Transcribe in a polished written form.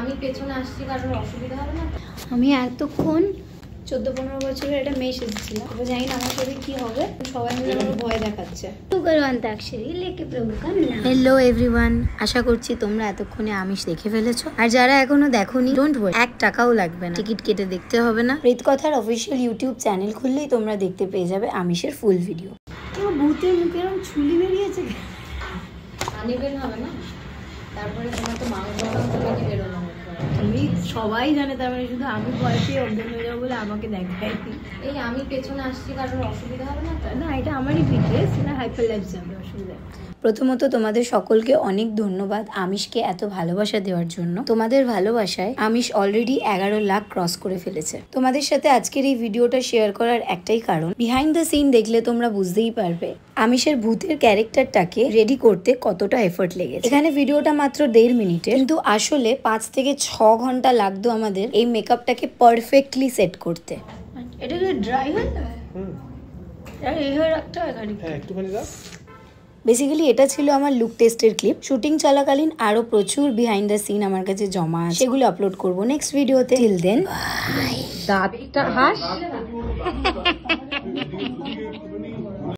আমি পেছনে আসছি, কারণ অসুবিধা হবে না। আমি এতক্ষণ 14-15 বছরের একটা মেয়ে সেজেছিলাম, এবার জানি না আমার সাথে কি হবে। সবাই মিলে আমার ভয় দেখাচ্ছে। হ্যালো এভরিওয়ান, আশা করছি তোমরা এতক্ষণে আমিষ দেখে ফেলেছো। আর যারা এখনো দেখোনি, ডোন্ট ওয়ারি, 1 টাকাও লাগবে না, টিকিট কেটে দেখতে হবে না। প্রেতকথার অফিসিয়াল ইউটিউব চ্যানেল খুললেই তোমরা দেখতে পেয়ে যাবে আমিষের ফুল ভিডিও। ভূতের মুখে এরকম ছুলি বেরিয়েছে, আনিবেন হবে না, তারপরে তোমার তো মাংস নাকি বেরোনো। আমি সবাই জানে, তার মানে শুধু আমি ভয় পেয়ে অজ্ঞান হয়ে যাবো বলে আমাকে দেখায়। এই আমি পেছনে আসছি, কারণ অসুবিধা হবে না। না, এটা আমারই ফিটনেস, না হাইপার লাইফস্টাইল অসুবিধা। প্রথমত তোমাদের সকলকে অনেক ধন্যবাদ আমিষকে এত ভালোবাসা দেওয়ার জন্য। তোমাদের ভালোবাসায় আমিষ অলরেডি 11 লাখ ক্রস করে ফেলেছে। তোমাদের সাথে আজকের এই ভিডিওটা শেয়ার করার একটাই কারণ, বিহাইন্ড দ্য সিন দেখলে তোমরা বুঝতেই পারবে আমিষের ভূতের ক্যারেক্টারটাকে রেডি করতে কতটা এফোর্ট লেগেছে। এখানে ভিডিওটা মাত্র 1.5 মিনিটের, কিন্তু আসলে 5 থেকে 6 ঘন্টা লাগতো আমাদের এই মেকআপটাকে পারফেক্টলি সেট করতে। এটা কি ড্রাই হয় না? এই হয়ে রাখতে হয় একটুখানি দাও। বেসিক্যালি এটা ছিল আমার লুক টেস্টের ক্লিপ। শুটিং চলাকালীন আরো প্রচুর বিহাইন্ড দ্য সিন আমার কাছে জমা আছে, সেগুলো আপলোড করব নেক্সট ভিডিওতে। টিল দেন, দাঁতটা হাস।